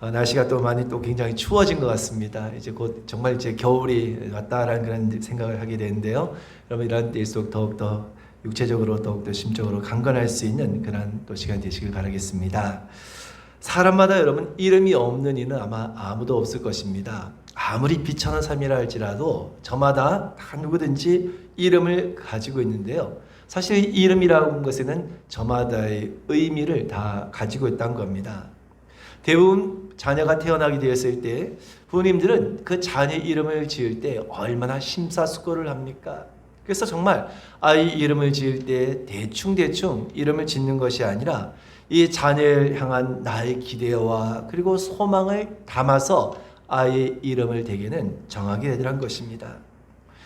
날씨가 또 많이 또 굉장히 추워진 것 같습니다. 이제 곧 정말 이제 겨울이 왔다라는 그런 생각을 하게 되는데요. 여러분 이런 때일수록 더욱더 육체적으로 더욱더 심적으로 강건할 수 있는 그런 또 시간 되시길 바라겠습니다. 사람마다 여러분 이름이 없는 이는 아마 아무도 없을 것입니다. 아무리 비천한 삶이라 할지라도 저마다 다 누구든지 이름을 가지고 있는데요. 사실 이름이라고 하는 것에는 저마다의 의미를 다 가지고 있다는 겁니다. 대부분 자녀가 태어나게 되었을 때 부모님들은 그 자녀 이름을 지을 때 얼마나 심사숙고를 합니까? 그래서 정말 아이 이름을 지을 때 대충 이름을 짓는 것이 아니라 이 자녀를 향한 나의 기대와 그리고 소망을 담아서 아이의 이름을 대개는 정하게 되더란 것입니다.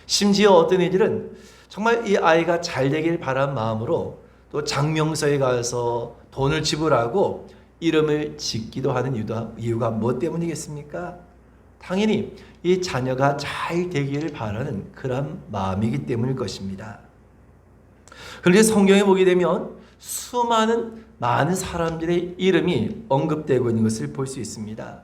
심지어 어떤 이들은 정말 이 아이가 잘 되길 바란 마음으로 또 장명서에 가서 돈을 지불하고 이름을 짓기도 하는 이유가 뭐 때문이겠습니까? 당연히 이 자녀가 잘 되기를 바라는 그런 마음이기 때문일 것입니다. 그런데 성경에 보게 되면 많은 사람들의 이름이 언급되고 있는 것을 볼 수 있습니다.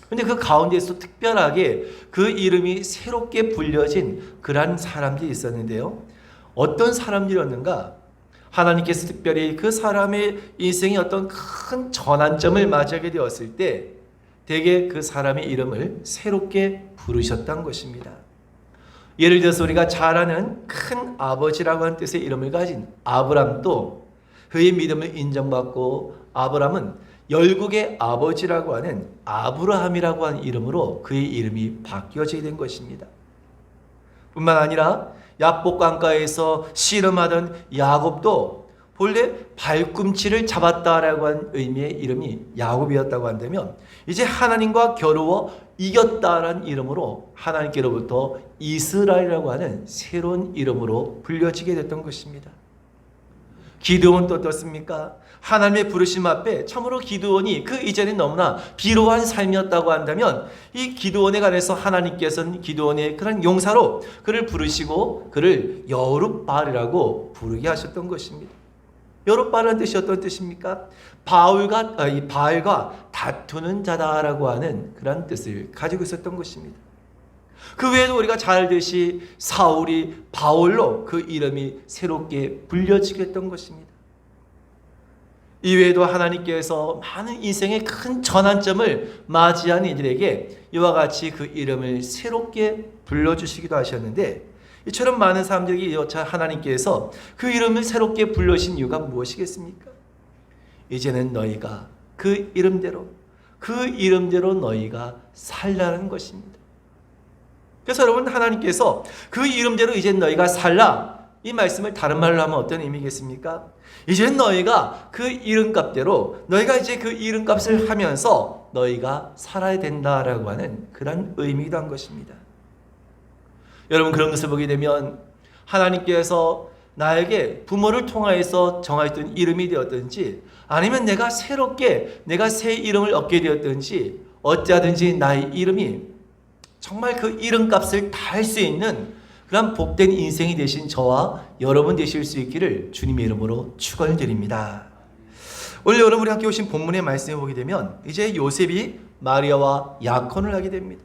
그런데 그 가운데서 특별하게 그 이름이 새롭게 불려진 그러한 사람들이 있었는데요. 어떤 사람들이었는가? 하나님께서 특별히 그 사람의 인생에 어떤 큰 전환점을 맞이하게 되었을 때 대개 그 사람의 이름을 새롭게 부르셨던 것입니다. 예를 들어서 우리가 잘 아는 큰 아버지라고 하는 뜻의 이름을 가진 아브람도 그의 믿음을 인정받고 아브람은 열국의 아버지라고 하는 아브라함이라고 하는 이름으로 그의 이름이 바뀌어지게 된 것입니다. 뿐만 아니라 야복 강가에서 씨름하던 야곱도 본래 발꿈치를 잡았다라고 하는 의미의 이름이 야곱이었다고 한다면 이제 하나님과 겨루어 이겼다라는 이름으로 하나님께로부터 이스라엘이라고 하는 새로운 이름으로 불려지게 됐던 것입니다. 기드온은 또 어떻습니까? 하나님의 부르심 앞에 참으로 기드온이 그 이전에 너무나 비로한 삶이었다고 한다면 이 기드온에 관해서 하나님께서는 기드온의 그런 용사로 그를 부르시고 그를 여룹바알이라고 부르게 하셨던 것입니다. 여룹바알은 뜻이 어떤 뜻입니까? 바알과 다투는 자다라고 하는 그런 뜻을 가지고 있었던 것입니다. 그 외에도 우리가 잘 알듯이 사울이 바울로 그 이름이 새롭게 불려지게 했던 것입니다. 이외에도 하나님께서 많은 인생의 큰 전환점을 맞이한 이들에게 이와 같이 그 이름을 새롭게 불러주시기도 하셨는데 이처럼 많은 사람들에게 여차 하나님께서 그 이름을 새롭게 불러주신 이유가 무엇이겠습니까? 이제는 너희가 그 이름대로 너희가 살라는 것입니다. 그래서 여러분 하나님께서 그 이름대로 이제 너희가 살라 이 말씀을 다른 말로 하면 어떤 의미겠습니까? 이제 너희가 그 이름값대로 너희가 이제 그 이름값을 하면서 너희가 살아야 된다라고 하는 그런 의미이기도 한 것입니다. 여러분 그런 것을 보게 되면 하나님께서 나에게 부모를 통하여서 정하였던 이름이 되었든지 아니면 내가 새 이름을 얻게 되었든지 어찌하든지 나의 이름이 정말 그 이름값을 다 할 수 있는 그런 복된 인생이 되신 저와 여러분 되실 수 있기를 주님의 이름으로 축원드립니다. 오늘 여러분이 함께 오신 본문의 말씀을 보게 되면 이제 요셉이 마리아와 약혼을 하게 됩니다.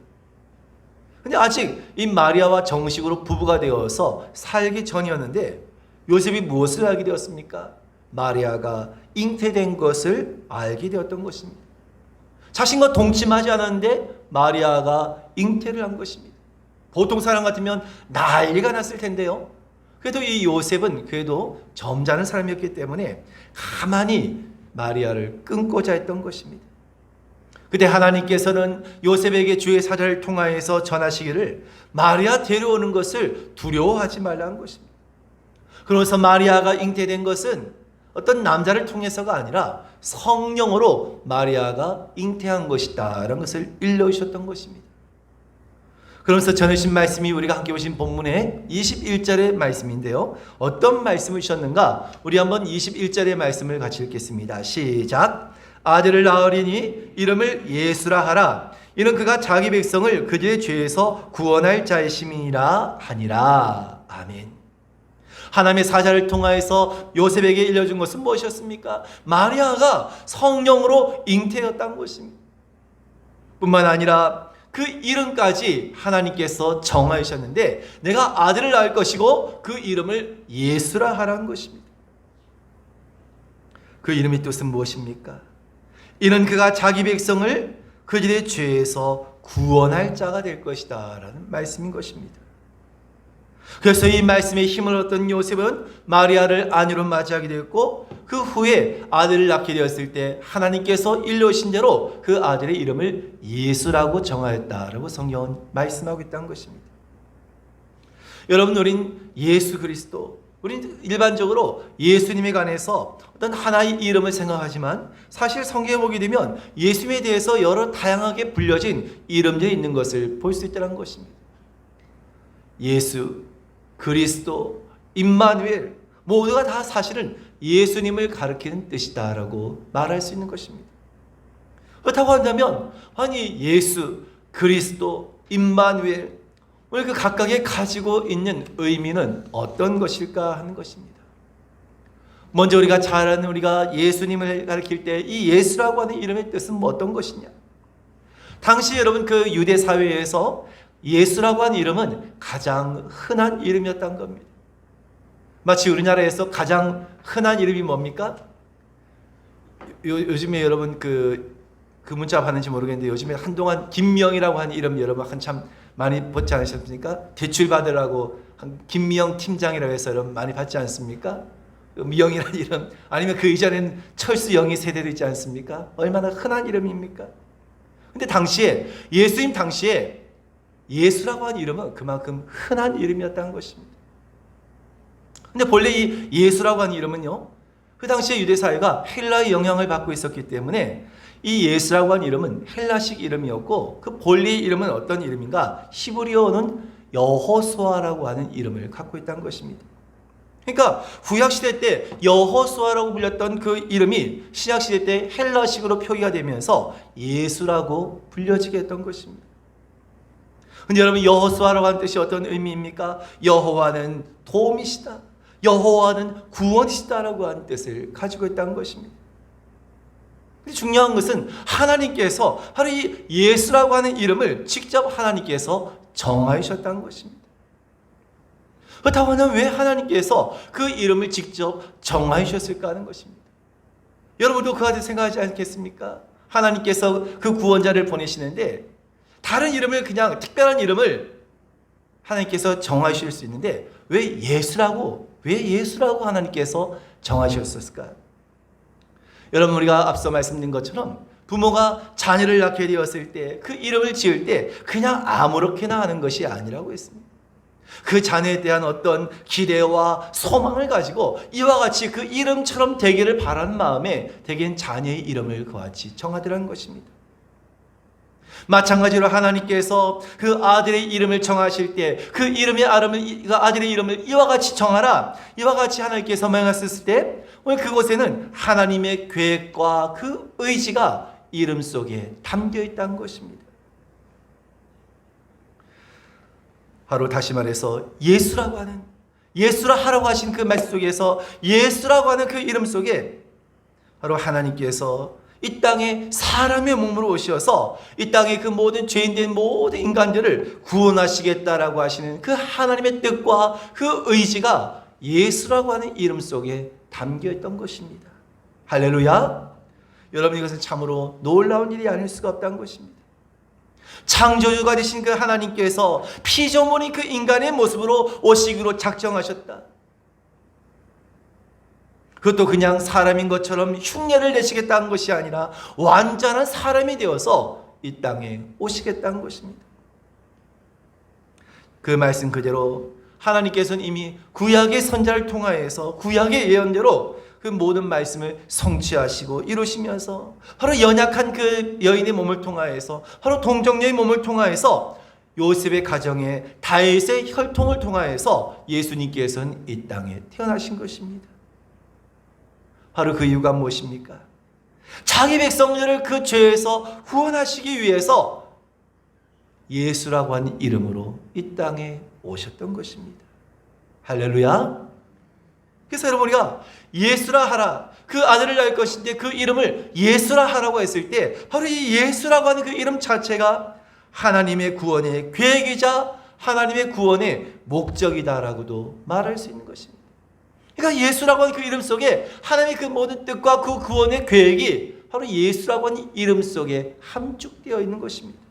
근데 아직 이 마리아와 정식으로 부부가 되어서 살기 전이었는데 요셉이 무엇을 알게 되었습니까? 마리아가 잉태된 것을 알게 되었던 것입니다. 자신과 동침하지 않았는데 마리아가 잉태를 한 것입니다. 보통 사람 같으면 난리가 났을 텐데요. 그래도 이 요셉은 그래도 점잖은 사람이었기 때문에 가만히 마리아를 끊고자 했던 것입니다. 그때 하나님께서는 요셉에게 주의 사자를 통하여서 전하시기를 마리아 데려오는 것을 두려워하지 말라는 것입니다. 그래서 마리아가 잉태된 것은 어떤 남자를 통해서가 아니라 성령으로 마리아가 잉태한 것이다 라는 것을 일러주셨던 것입니다. 그러면서 전해주신 말씀이 우리가 함께 보신 본문의 21절의 말씀인데요. 어떤 말씀을 주셨는가? 우리 한번 21절의 말씀을 같이 읽겠습니다. 시작. 아들을 낳으리니 이름을 예수라 하라. 이는 그가 자기 백성을 그들의 죄에서 구원할 자의 심이라 하니라. 아멘. 하나님의 사자를 통하여서 요셉에게 일러준 것은 무엇이었습니까? 마리아가 성령으로 잉태였다는 것입니다. 뿐만 아니라 그 이름까지 하나님께서 정하셨는데 내가 아들을 낳을 것이고 그 이름을 예수라 하라는 것입니다. 그 이름의 뜻은 무엇입니까? 이는 그가 자기 백성을 그들의 죄에서 구원할 자가 될 것이다 라는 말씀인 것입니다. 그래서 이 말씀에 힘을 얻던 요셉은 마리아를 아내로 맞이하게 되었고 그 후에 아들을 낳게 되었을 때 하나님께서 일러오신 대로 그 아들의 이름을 예수라고 정하였다라고 성경은 말씀하고 있다는 것입니다. 여러분, 우린 예수 그리스도, 우린 일반적으로 예수님에 관해서 어떤 하나의 이름을 생각하지만 사실 성경에 보게 되면 예수님에 대해서 여러 다양하게 불려진 이름들이 있는 것을 볼 수 있다는 것입니다. 예수, 그리스도, 임마누엘 모두가 다 사실은 예수님을 가리키는 뜻이다라고 말할 수 있는 것입니다. 그렇다고 한다면 아니 예수, 그리스도, 임마누엘 오늘 그 각각의 가지고 있는 의미는 어떤 것일까 하는 것입니다. 먼저 우리가 잘 아는 우리가 예수님을 가리킬 때 이 예수라고 하는 이름의 뜻은 어떤 것이냐? 당시 여러분 그 유대 사회에서 예수라고 하는 이름은 가장 흔한 이름이었던 겁니다. 마치 우리나라에서 가장 흔한 이름이 뭡니까? 요즘에 여러분 그 문자 받는지 모르겠는데 요즘에 한동안 김명이라고 하는 이름 여러분 한참 많이 받지 않으셨습니까? 대출 받으라고 김미영 팀장이라고 해서 여러분 많이 받지 않습니까? 미영이라는 이름 아니면 그 이전에는 철수영이 세대도 있지 않습니까? 얼마나 흔한 이름입니까? 근데 당시에 예수님 당시에 예수라고 하는 이름은 그만큼 흔한 이름이었다는 것입니다. 근데 본래 이 예수라고 하는 이름은요, 그 당시에 유대 사회가 헬라의 영향을 받고 있었기 때문에 이 예수라고 하는 이름은 헬라식 이름이었고 그 본래의 이름은 어떤 이름인가? 히브리어는 여호수아라고 하는 이름을 갖고 있다는 것입니다. 그러니까 구약시대 때 여호수아라고 불렸던 그 이름이 신약시대 때 헬라식으로 표기가 되면서 예수라고 불려지게 했던 것입니다. 근데 여러분 여호수아라고 하는 뜻이 어떤 의미입니까? 여호와는 도움이시다, 여호와는 구원이시다라고 하는 뜻을 가지고 있다는 것입니다. 근데 중요한 것은 하나님께서 바로 이 예수라고 하는 이름을 직접 하나님께서 정하셨다는 것입니다. 그렇다고 하면 왜 하나님께서 그 이름을 직접 정하셨을까 하는 것입니다. 여러분도 그와 같이 생각하지 않겠습니까? 하나님께서 그 구원자를 보내시는데 다른 이름을 그냥 특별한 이름을 하나님께서 정하실 수 있는데 왜 예수라고 하나님께서 정하셨을까? 여러분 우리가 앞서 말씀드린 것처럼 부모가 자녀를 낳게 되었을 때 그 이름을 지을 때 그냥 아무렇게나 하는 것이 아니라고 했습니다. 그 자녀에 대한 어떤 기대와 소망을 가지고 이와 같이 그 이름처럼 되기를 바라는 마음에 대개는 자녀의 이름을 그와 같이 정하더라는 것입니다. 마찬가지로 하나님께서 그 아들의 이름을 정하실 때 그 아들의 이름을 이와 같이 정하라, 이와 같이 하나님께서 명하셨을 때 오늘 그곳에는 하나님의 계획과 그 의지가 이름 속에 담겨 있다는 것입니다. 바로 다시 말해서 예수라 하라고 하신 그 말씀 속에서 예수라고 하는 그 이름 속에 바로 하나님께서 이 땅에 사람의 몸으로 오셔서 이 땅에 그 모든 죄인된 모든 인간들을 구원하시겠다라고 하시는 그 하나님의 뜻과 그 의지가 예수라고 하는 이름 속에 담겨 있던 것입니다. 할렐루야! 여러분 이것은 참으로 놀라운 일이 아닐 수가 없다는 것입니다. 창조주가 되신 그 하나님께서 피조물인 그 인간의 모습으로 오시기로 작정하셨다. 그것도 그냥 사람인 것처럼 흉내를 내시겠다는 것이 아니라 완전한 사람이 되어서 이 땅에 오시겠다는 것입니다. 그 말씀 그대로 하나님께서는 이미 구약의 선자를 통하여서 구약의 예언대로 그 모든 말씀을 성취하시고 이루시면서 바로 연약한 그 여인의 몸을 통하여서 바로 동정녀의 몸을 통하여서 요셉의 가정에 다윗의 혈통을 통하여서 예수님께서는 이 땅에 태어나신 것입니다. 바로 그 이유가 무엇입니까? 자기 백성들을 그 죄에서 구원하시기 위해서 예수라고 하는 이름으로 이 땅에 오셨던 것입니다. 할렐루야! 그래서 여러분 우리가 예수라 하라, 그 아들을 낳을 것인데 그 이름을 예수라 하라고 했을 때 바로 이 예수라고 하는 그 이름 자체가 하나님의 구원의 계획이자 하나님의 구원의 목적이다라고도 말할 수 있는 것입니다. 그러니까 예수라고 하는 그 이름 속에 하나님의 그 모든 뜻과 그 구원의 계획이 바로 예수라고 하는 이름 속에 함축되어 있는 것입니다.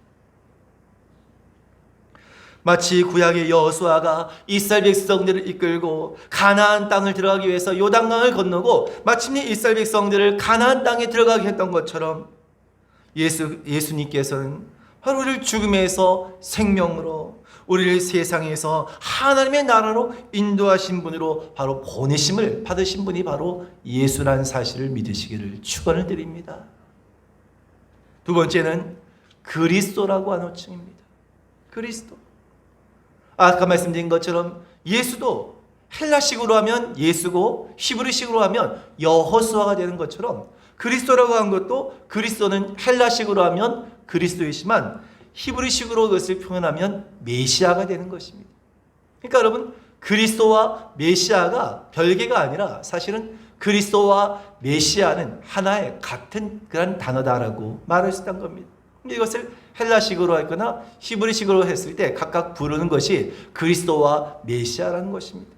마치 구약의 여호수아가 이스라엘 백성들을 이끌고 가나안 땅을 들어가기 위해서 요단강을 건너고 마침내 이스라엘 백성들을 가나안 땅에 들어가게 했던 것처럼 예수님께서는 바로 우리를 죽음에서 생명으로, 우리를 세상에서 하나님의 나라로 인도하신 분으로 바로 보내심을 받으신 분이 바로 예수라는 사실을 믿으시기를 축원을 드립니다. 두 번째는 그리스도라고 하는 호칭입니다. 그리스도. 아까 말씀드린 것처럼 예수도 헬라식으로 하면 예수고 히브리식으로 하면 여호수아가 되는 것처럼 그리스도라고 한 것도 그리스도는 헬라식으로 하면 그리스도이지만 히브리식으로 그것을 표현하면 메시아가 되는 것입니다. 그러니까 여러분, 그리스도와 메시아가 별개가 아니라 사실은 그리스도와 메시아는 하나의 같은 그런 단어다라고 말할 수 있다는 겁니다. 이것을 헬라식으로 했거나 히브리식으로 했을 때 각각 부르는 것이 그리스도와 메시아라는 것입니다.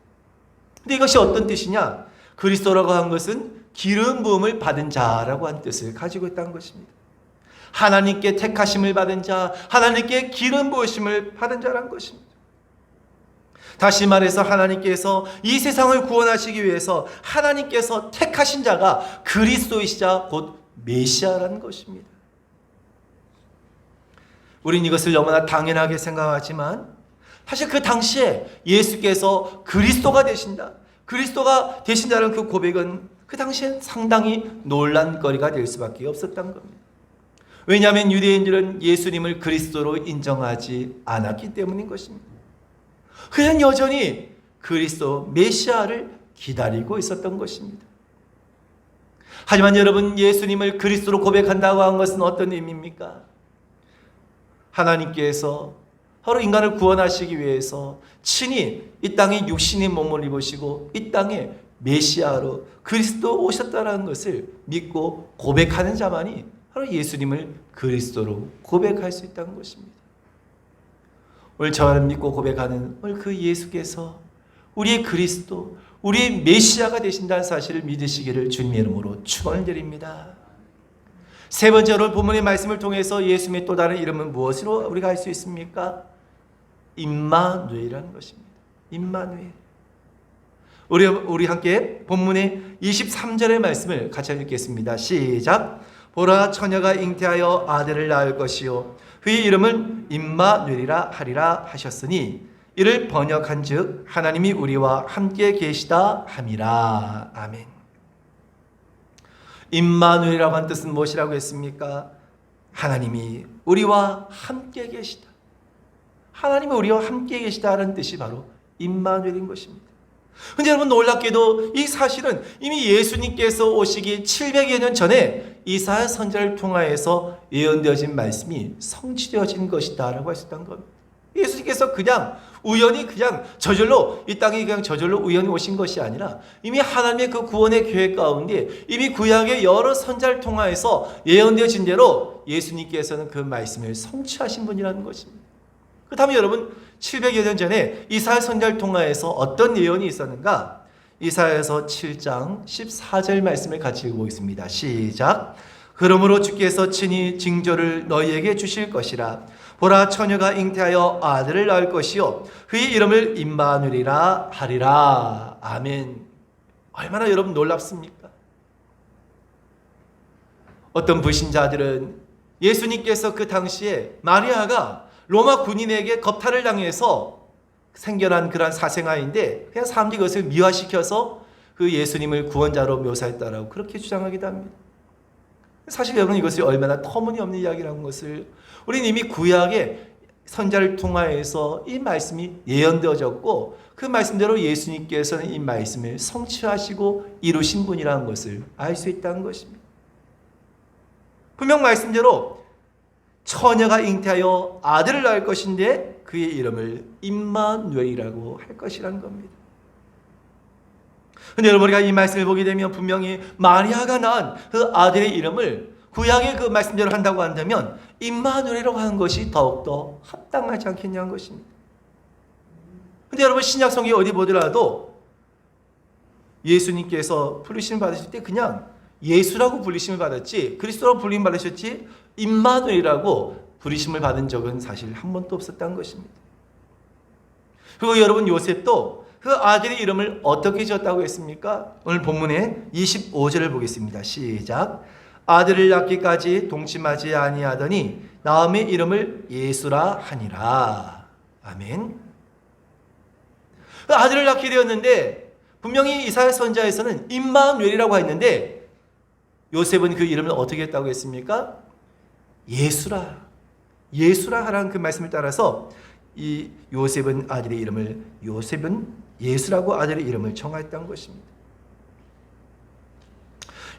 근데 이것이 어떤 뜻이냐? 그리스도라고 한 것은 기름 부음을 받은 자라고 한 뜻을 가지고 있다는 것입니다. 하나님께 택하심을 받은 자, 하나님께 기름 부으심을 받은 자라는 것입니다. 다시 말해서 하나님께서 이 세상을 구원하시기 위해서 하나님께서 택하신 자가 그리스도이시자 곧 메시아라는 것입니다. 우린 이것을 너무나 당연하게 생각하지만 사실 그 당시에 예수께서 그리스도가 되신다, 그리스도가 되신다는 그 고백은 그 당시엔 상당히 논란거리가 될 수밖에 없었던 겁니다. 왜냐하면 유대인들은 예수님을 그리스도로 인정하지 않았기 때문인 것입니다. 그냥 여전히 그리스도 메시아를 기다리고 있었던 것입니다. 하지만 여러분, 예수님을 그리스도로 고백한다고 한 것은 어떤 의미입니까? 하나님께서 바로 인간을 구원하시기 위해서 친히 이 땅에 육신의 몸을 입으시고 이 땅에 메시아로 그리스도 오셨다는 것을 믿고 고백하는 자만이 바로 예수님을 그리스도로 고백할 수 있다는 것입니다. 오늘 저를 믿고 고백하는 오늘 그 예수께서 우리의 그리스도, 우리의 메시아가 되신다는 사실을 믿으시기를 주님의 이름으로 축원을 드립니다. 세 번째로 본문의 말씀을 통해서 예수님의 또 다른 이름은 무엇으로 우리가 알 수 있습니까? 임마누엘이라는 것입니다. 임마누엘. 우리 함께 본문의 23절의 말씀을 같이 읽겠습니다. 시작. 보라, 처녀가 잉태하여 아들을 낳을 것이요 그의 이름은 임마누엘이라 하리라 하셨으니 이를 번역한즉 하나님이 우리와 함께 계시다 함이라. 아멘. 임마누엘이라고 한 뜻은 무엇이라고 했습니까? 하나님이 우리와 함께 계시다. 하나님이 우리와 함께 계시다라는 뜻이 바로 임마누엘인 것입니다. 근데 여러분, 놀랍게도 이 사실은 이미 예수님께서 오시기 700여 년 전에 이사야 선지자를 통하여서 예언되어진 말씀이 성취되어진 것이다라고 할 수 있다는 겁니다. 예수님께서 그냥 우연히 그냥 저절로 이 땅에 그냥 저절로 우연히 오신 것이 아니라 이미 하나님의 그 구원의 계획 가운데 이미 구약의 여러 선지자를 통하여서 예언되어진 대로 예수님께서는 그 말씀을 성취하신 분이라는 것입니다. 그 다음에 여러분, 700여 년 전에 이사야 선지자를 통하여서 어떤 예언이 있었는가? 이사야서 7장 14절 말씀을 같이 읽어보겠습니다. 시작. 그러므로 주께서 친히 징조를 너희에게 주실 것이라. 보라, 처녀가 잉태하여 아들을 낳을 것이요 그의 이름을 임마누엘이라 하리라. 아멘. 얼마나 여러분 놀랍습니까? 어떤 불신자들은 예수님께서 그 당시에 마리아가 로마 군인에게 겁탈을 당해서 생겨난 그러한 사생아인데 그냥 사람들이 그것을 미화시켜서 그 예수님을 구원자로 묘사했다라고 그렇게 주장하기도 합니다. 사실 여러분, 이것이 얼마나 터무니없는 이야기라는 것을 우리는 이미 구약의 선지자를 통하여서 이 말씀이 예언되어졌고 그 말씀대로 예수님께서는 이 말씀을 성취하시고 이루신 분이라는 것을 알 수 있다는 것입니다. 분명 말씀대로 처녀가 잉태하여 아들을 낳을 것인데 그의 이름을 임마누엘이라고 할 것이라는 겁니다. 근데 여러분, 우리가 이 말씀을 보게 되면 분명히 마리아가 낳은 그 아들의 이름을 구약의 그 말씀대로 한다고 한다면 임마누엘이라고 하는 것이 더욱더 합당하지 않겠냐는 것입니다. 근데 여러분, 신약 성경에 어디 보더라도 예수님께서 부르심을 받으실 때 그냥 예수라고 부르심을 받았지, 그리스도라고 불림 받으셨지, 임마누엘이라고 부르심을 받은 적은 사실 한 번도 없었다는 것입니다. 그리고 여러분, 요셉도 그 아들의 이름을 어떻게 지었다고 했습니까? 오늘 본문의 25절을 보겠습니다. 시작. 아들을 낳기까지 동침하지 아니하더니 나음의 이름을 예수라 하니라. 아멘. 그 아들을 낳게 되었는데 분명히 이사야 선지자에서는 임마누엘이라고 했는데 요셉은 그 이름을 어떻게 했다고 했습니까? 예수라 하라는 그 말씀을 따라서 이 요셉은 아들의 이름을 예수라고 아들의 이름을 정하였다는 것입니다.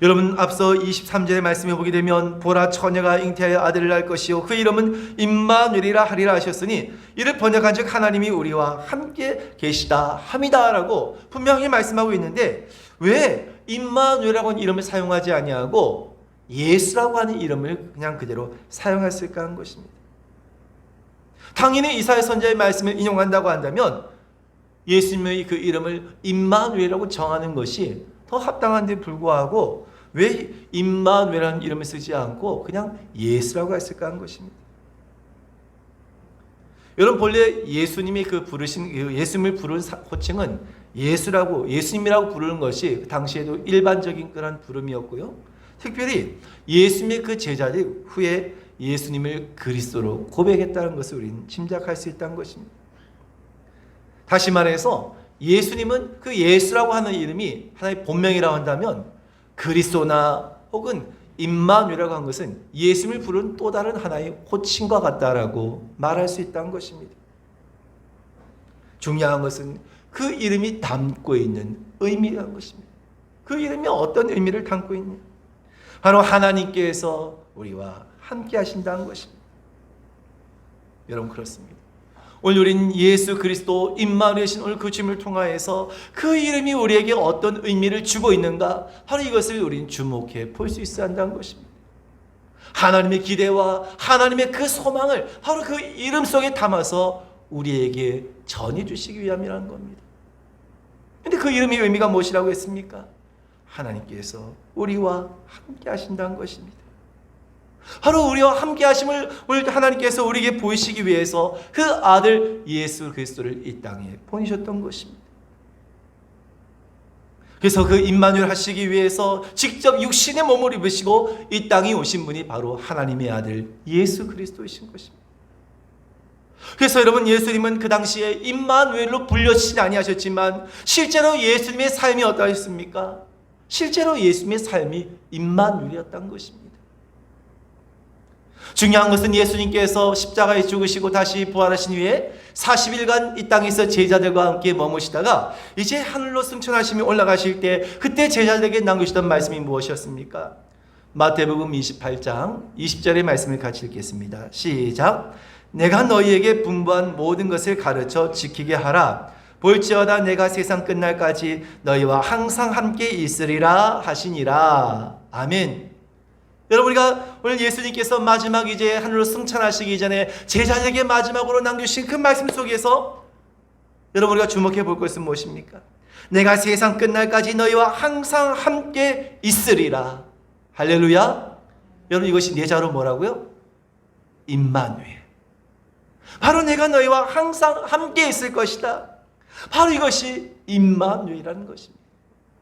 여러분, 앞서 23절의 말씀에 보게 되면 보라, 처녀가 잉태하여 아들을 낳을 것이요 그 이름은 임마누엘이라 하리라 하셨으니 이를 번역한즉 하나님이 우리와 함께 계시다 함이다라고 분명히 말씀하고 있는데 왜 임마누엘이라고 하는 이름을 사용하지 아니하고 예수라고 하는 이름을 그냥 그대로 사용했을까 하는 것입니다. 당연히 이사야 선지자의 말씀을 인용한다고 한다면 예수님의 그 이름을 임마누엘이라고 정하는 것이 더 합당한데 불구하고 왜 임마누엘이라는 이름을 쓰지 않고 그냥 예수라고 했을까 하는 것입니다. 여러분, 본래 예수님이 예수님을 부르는 호칭은 예수님이라고 부르는 것이 그 당시에도 일반적인 그런 부름이었고요. 특별히 예수님의 그 제자들이 후에 예수님을 그리스도로 고백했다는 것을 우리는 짐작할 수 있다는 것입니다. 다시 말해서 예수님은 그 예수라고 하는 이름이 하나의 본명이라고 한다면 그리스도나 혹은 임마누엘이라고 하는 것은 예수님을 부르는 또 다른 하나의 호칭과 같다라고 말할 수 있다는 것입니다. 중요한 것은 그 이름이 담고 있는 의미라는 것입니다. 그 이름이 어떤 의미를 담고 있냐? 바로 하나님께서 우리와 함께 하신다는 것입니다. 여러분, 그렇습니다. 오늘 우리는 예수 그리스도 임마누엘이신 오늘 그 주님을 통하여서 그 이름이 우리에게 어떤 의미를 주고 있는가, 바로 이것을 우리는 주목해 볼 수 있어야 한다는 것입니다. 하나님의 기대와 하나님의 그 소망을 바로 그 이름 속에 담아서 우리에게 전해 주시기 위함이라는 겁니다. 그런데 그 이름의 의미가 무엇이라고 했습니까? 하나님께서 우리와 함께 하신다는 것입니다. 바로 우리와 함께 하심을 하나님께서 우리에게 보이시기 위해서 그 아들 예수 그리스도를 이 땅에 보내셨던 것입니다. 그래서 그 임마누엘 하시기 위해서 직접 육신의 몸을 입으시고 이 땅에 오신 분이 바로 하나님의 아들 예수 그리스도이신 것입니다. 그래서 여러분, 예수님은 그 당시에 임마누엘로 불려지지 아니하셨지만 실제로 예수님의 삶이 어떠했습니까? 실제로 예수님의 삶이 임마누엘이었던 것입니다. 중요한 것은 예수님께서 십자가에 죽으시고 다시 부활하신 후에 40일간 이 땅에서 제자들과 함께 머무시다가 이제 하늘로 승천하시며 올라가실 때 그때 제자들에게 남기시던 말씀이 무엇이었습니까? 마태복음 28장 20절의 말씀을 같이 읽겠습니다. 시작. 내가 너희에게 분부한 모든 것을 가르쳐 지키게 하라. 볼지어다 내가 세상 끝날까지 너희와 항상 함께 있으리라 하시니라. 아멘. 여러분, 우리가 오늘 예수님께서 마지막 이제 하늘로 승천하시기 전에 제자들에게 마지막으로 남겨주신 그 말씀 속에서 여러분, 우리가 주목해 볼 것은 무엇입니까? 내가 세상 끝날까지 너희와 항상 함께 있으리라. 할렐루야. 여러분, 이것이 내자로 뭐라고요? 임마누엘. 바로 내가 너희와 항상 함께 있을 것이다. 바로 이것이 임마누엘이라는 것입니다.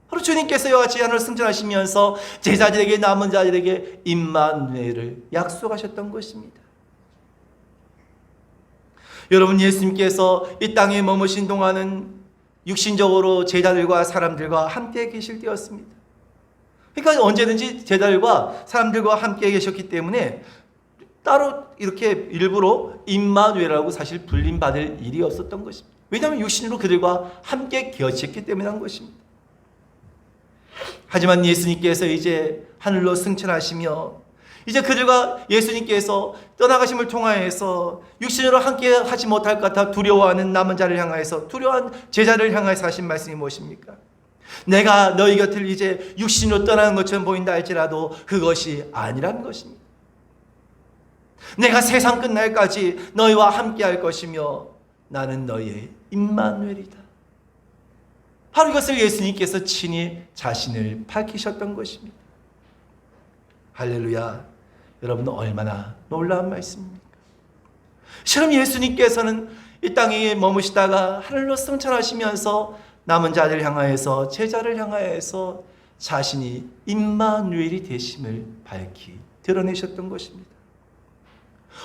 바로 주님께서 이와 같이 하늘을 승천하시면서 제자들에게, 남은 자들에게 임마누엘을 약속하셨던 것입니다. 여러분, 예수님께서 이 땅에 머무신 동안은 육신적으로 제자들과 사람들과 함께 계실 때였습니다. 그러니까 언제든지 제자들과 사람들과 함께 계셨기 때문에 따로 이렇게 일부러 임마누엘이라고 사실 불림받을 일이 없었던 것입니다. 왜냐하면 육신으로 그들과 함께 계셨기 때문에 한 것입니다. 하지만 예수님께서 이제 하늘로 승천하시며 이제 그들과 예수님께서 떠나가심을 통하여서 육신으로 함께 하지 못할 것 같아 두려워하는 남은 자를 향하여서, 두려워한 제자를 향하여서 하신 말씀이 무엇입니까? 내가 너희 곁을 이제 육신으로 떠나는 것처럼 보인다 할지라도 그것이 아니란 것입니다. 내가 세상 끝날까지 너희와 함께 할 것이며 나는 너희의 임마누엘이다. 바로 이것을 예수님께서 친히 자신을 밝히셨던 것입니다. 할렐루야. 여러분, 얼마나 놀라운 말씀입니까? 실은 예수님께서는 이 땅에 머무시다가 하늘로 승천하시면서 남은 자를 향하여서, 제자를 향하여서 자신이 임마누엘이 되심을 밝히 드러내셨던 것입니다.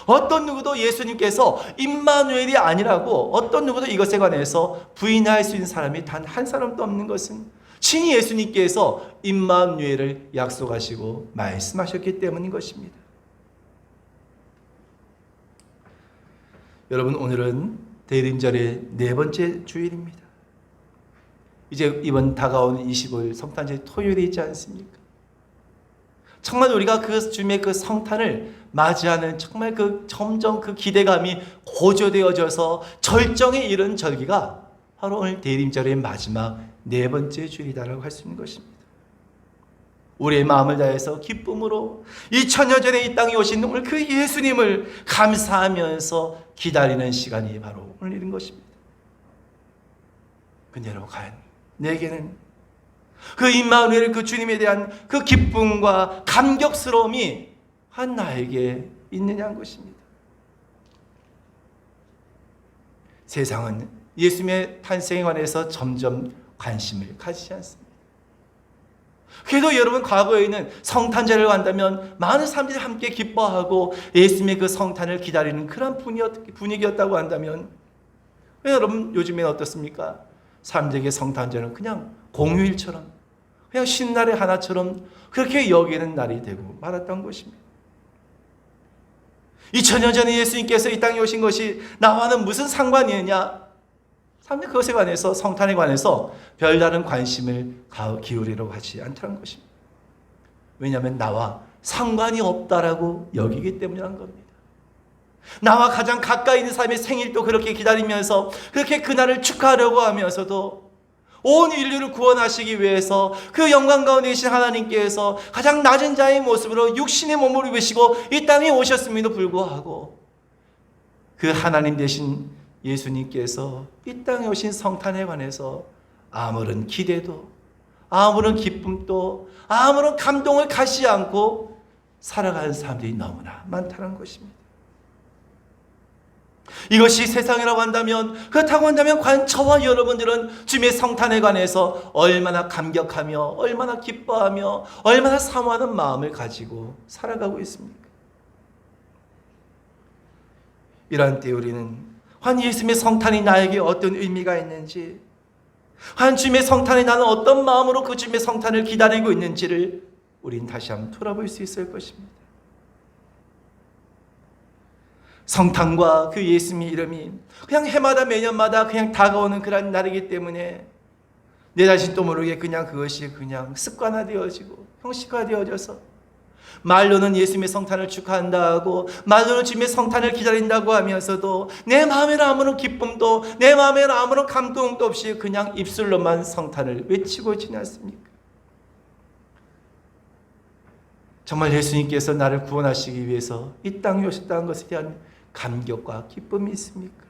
어떤 누구도 예수님께서 임마누엘이 아니라고 어떤 누구도 이것에 관해서 부인할 수 있는 사람이 단 한 사람도 없는 것은 친히 예수님께서 임마누엘을 약속하시고 말씀하셨기 때문인 것입니다. 여러분, 오늘은 대림절의 네 번째 주일입니다. 이제 이번 다가오는 25일 성탄절 토요일이 있지 않습니까? 정말 우리가 그 주님의 그 성탄을 맞이하는 정말 그 점점 그 기대감이 고조되어져서 절정에 이른 절기가 바로 오늘 대림절의 마지막 네 번째 주일이다라고 할 수 있는 것입니다. 우리의 마음을 다해서 기쁨으로 2000년 전에 이 땅에 오신 오늘 그 예수님을 감사하면서 기다리는 시간이 바로 오늘 이른 것입니다. 근데 여러분, 과연 내게는 그 임마누엘, 그 주님에 대한 그 기쁨과 감격스러움이 한 나에게 있느냐는 것입니다. 세상은 예수님의 탄생에 관해서 점점 관심을 가지지 않습니다. 그래도 여러분, 과거에는 성탄절을 한다면 많은 사람들이 함께 기뻐하고 예수님의 그 성탄을 기다리는 그런 분위기였다고 한다면, 여러분, 요즘에는 어떻습니까? 사람들에게 성탄절은 그냥 공휴일처럼, 그냥 신날의 하나처럼 그렇게 여기는 날이 되고 말았던 것입니다. 2000년 전에 예수님께서 이 땅에 오신 것이 나와는 무슨 상관이 있냐? 사람들이 그것에 관해서, 성탄에 관해서 별다른 관심을 기울이려고 하지 않다는 것입니다. 왜냐하면 나와 상관이 없다라고 여기기 때문이란 겁니다. 나와 가장 가까이 있는 사람의 생일도 그렇게 기다리면서 그렇게 그날을 축하하려고 하면서도 온 인류를 구원하시기 위해서 그 영광 가운데 계신 하나님께서 가장 낮은 자의 모습으로 육신의 몸을 입으시고 이 땅에 오셨음에도 불구하고 그 하나님 되신 예수님께서 이 땅에 오신 성탄에 관해서 아무런 기대도, 아무런 기쁨도, 아무런 감동을 갖지 않고 살아가는 사람들이 너무나 많다는 것입니다. 이것이 세상이라고 한다면, 그렇다고 한다면 과연 저와 여러분들은 주님의 성탄에 관해서 얼마나 감격하며 얼마나 기뻐하며 얼마나 사모하는 마음을 가지고 살아가고 있습니까? 이러한 때 우리는 한 예수님의 성탄이 나에게 어떤 의미가 있는지, 한 주님의 성탄에 나는 어떤 마음으로 그 주님의 성탄을 기다리고 있는지를 우린 다시 한번 돌아볼 수 있을 것입니다. 성탄과 그 예수님의 이름이 그냥 해마다 매년마다 그냥 다가오는 그런 날이기 때문에 내 자신도 모르게 그냥 그것이 그냥 습관화되어지고 형식화되어져서 말로는 예수님의 성탄을 축하한다 하고 말로는 주님의 성탄을 기다린다고 하면서도 내 마음에는 아무런 기쁨도 내 마음에는 아무런 감동도 없이 그냥 입술로만 성탄을 외치고 지냈습니까? 정말 예수님께서 나를 구원하시기 위해서 이 땅에 오셨다는 것에 대한 감격과 기쁨이 있습니까?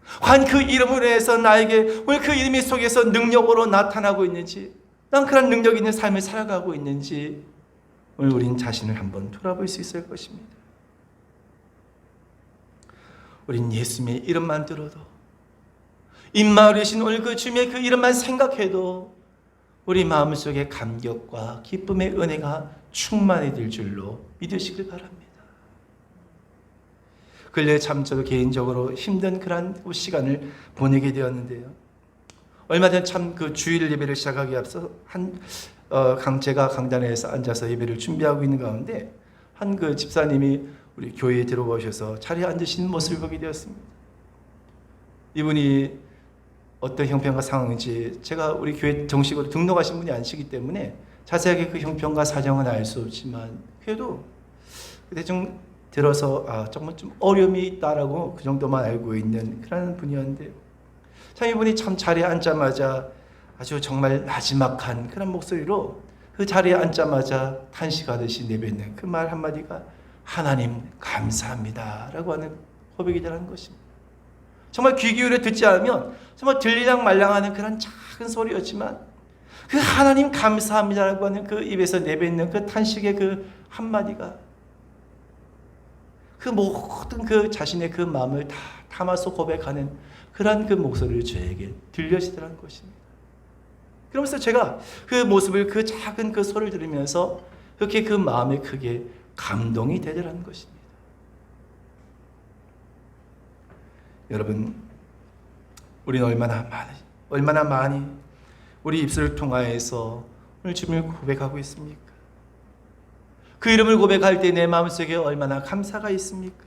한 그 이름으로 해서 나에게 왜 그 이름이 속에서 능력으로 나타나고 있는지, 난 그런 능력 있는 삶을 살아가고 있는지 오늘 우린 자신을 한번 돌아볼 수 있을 것입니다. 우린 예수님의 이름만 들어도, 임마누엘이신 오늘 그 주님의 그 이름만 생각해도 우리 마음속에 감격과 기쁨의 은혜가 충만해질 줄로 믿으시길 바랍니다. 근래 참 저도 개인적으로 힘든 그런 시간을 보내게 되었는데요. 얼마 전 참 그 주일 예배를 시작하기 앞서 제가 강단에서 앉아서 예배를 준비하고 있는 가운데 한 그 집사님이 우리 교회에 들어오셔서 자리에 앉으시는 모습을 보게 되었습니다. 이분이 어떤 형편과 상황인지 제가 우리 교회 정식으로 등록하신 분이 아니시기 때문에 자세하게 그 형편과 사정은 알 수 없지만 그래도 대충 들어서 정말 좀 어려움이 있다라고 그 정도만 알고 있는 그런 분이었는데 참 이분이 참 자리에 앉자마자 아주 정말 나지막한 그런 목소리로 그 자리에 앉자마자 탄식하듯이 내뱉는 그 말 한마디가 하나님 감사합니다 라고 하는 고백이라는 것입니다. 정말 귀 기울여 듣지 않으면 정말 들리랑 말랑하는 그런 작은 소리였지만 그 하나님 감사합니다 라고 하는 그 입에서 내뱉는 그 탄식의 그 한마디가 그 모든 그 자신의 그 마음을 다 담아서 고백하는 그러한 그 목소리를 저에게 들려지더라는 것입니다. 그러면서 제가 그 모습을 그 작은 그 소리를 들으면서 그렇게 그 마음에 크게 감동이 되더라는 것입니다. 여러분, 우리는 얼마나 많이 우리 입술을 통하여서 오늘 주님을 고백하고 있습니까? 그 이름을 고백할 때 내 마음속에 얼마나 감사가 있습니까?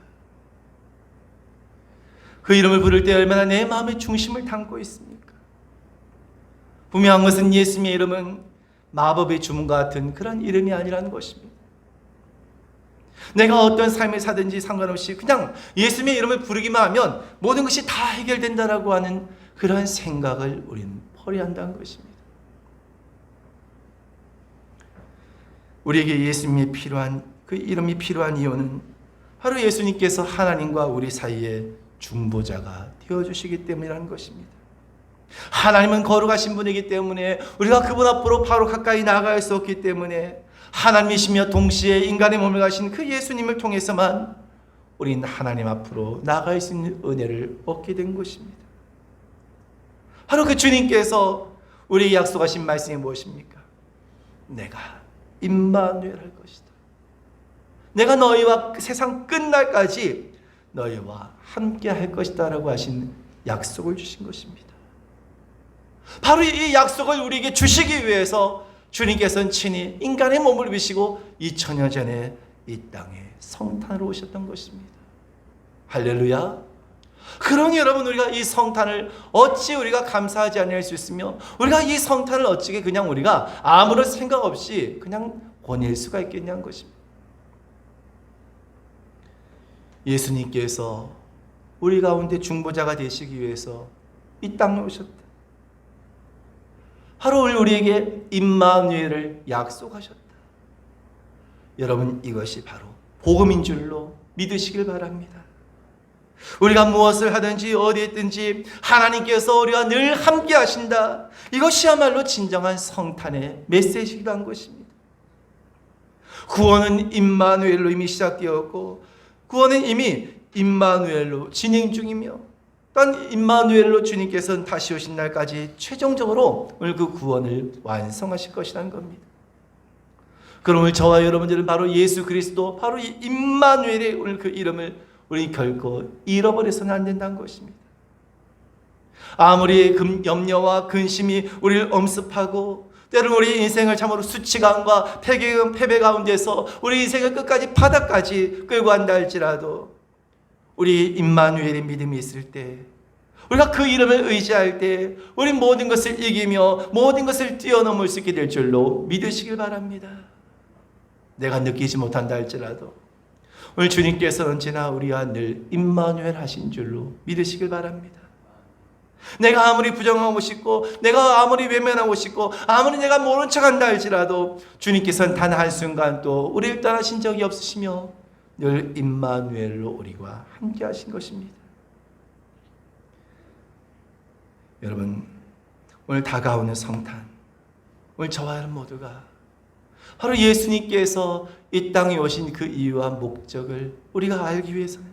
그 이름을 부를 때 얼마나 내 마음의 중심을 담고 있습니까? 분명한 것은 예수님의 이름은 마법의 주문 같은 그런 이름이 아니라는 것입니다. 내가 어떤 삶을 사든지 상관없이 그냥 예수님의 이름을 부르기만 하면 모든 것이 다 해결된다라고 하는 그러한 생각을 우리는 버려야 한다는 것입니다. 우리에게 예수님이 필요한 그 이름이 필요한 이유는 바로 예수님께서 하나님과 우리 사이에 중보자가 되어주시기 때문이라는 것입니다. 하나님은 거룩하신 분이기 때문에 우리가 그분 앞으로 바로 가까이 나아갈 수 없기 때문에 하나님이시며 동시에 인간의 몸을 가신 그 예수님을 통해서만 우리는 하나님 앞으로 나아갈 수 있는 은혜를 얻게 된 것입니다. 바로 그 주님께서 우리에게 약속하신 말씀이 무엇입니까? 내가 임마누엘 할 것이다. 내가 너희와 세상 끝날까지 너희와 함께 할 것이다 라고 하신 약속을 주신 것입니다. 바로 이 약속을 우리에게 주시기 위해서 주님께서는 친히 인간의 몸을 입으시고 2000년 전에 이 땅에 성탄으로 오셨던 것입니다. 할렐루야. 그러니 여러분, 우리가 이 성탄을 어찌 우리가 감사하지 않을 수 있으며 우리가 이 성탄을 어찌게 그냥 우리가 아무런 생각 없이 그냥 보낼 수가 있겠냐는 것입니다. 예수님께서 우리 가운데 중보자가 되시기 위해서 이 땅에 오셨다. 바로 우리에게 임마누엘을 약속하셨다. 여러분, 이것이 바로 복음인 줄로 믿으시길 바랍니다. 우리가 무엇을 하든지 어디에 있든지 하나님께서 우리와 늘 함께 하신다. 이것이야말로 진정한 성탄의 메시지이기도 한 것입니다. 구원은 임마누엘로 이미 시작되었고 구원은 이미 임마누엘로 진행 중이며 또한 임마누엘로 주님께서는 다시 오신 날까지 최종적으로 오늘 그 구원을 완성하실 것이라는 겁니다. 그러므로 저와 여러분들은 바로 예수 그리스도, 바로 이 임마누엘의 오늘 그 이름을 우리 결코 잃어버려서는 안 된다는 것입니다. 아무리 염려와 근심이 우리를 엄습하고 때로는 우리 인생을 참으로 수치감과 패배 가운데서 우리 인생을 끝까지 바닥까지 끌고 간다 할지라도 우리 임마누엘의 믿음이 있을 때, 우리가 그 이름을 의지할 때 우리 모든 것을 이기며 모든 것을 뛰어넘을 수 있게 될 줄로 믿으시길 바랍니다. 내가 느끼지 못한다 할지라도 오늘 주님께서는 언제나 우리와 늘 임마누엘 하신 줄로 믿으시길 바랍니다. 내가 아무리 부정하고 싶고 내가 아무리 외면하고 싶고 아무리 내가 모른 척한다 할지라도 주님께서는 단 한순간 또 우리를 떠나신 적이 없으시며 늘 임마누엘로 우리와 함께 하신 것입니다. 여러분, 오늘 다가오는 성탄, 오늘 저와 여러분 모두가 바로 예수님께서 이 땅에 오신 그 이유와 목적을 우리가 알기 위해서는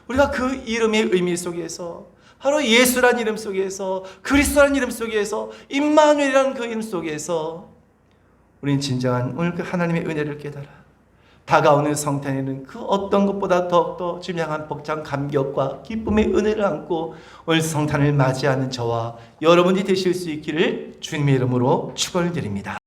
우리가 그 이름의 의미 속에서 바로 예수란 이름 속에서 그리스도란 이름 속에서 임마누엘이라는 그 이름 속에서 우리는 진정한 오늘 그 하나님의 은혜를 깨달아 다가오는 성탄에는 그 어떤 것보다 더욱더 주명한 벅찬 감격과 기쁨의 은혜를 안고 오늘 성탄을 맞이하는 저와 여러분이 되실 수 있기를 주님의 이름으로 축원을 드립니다.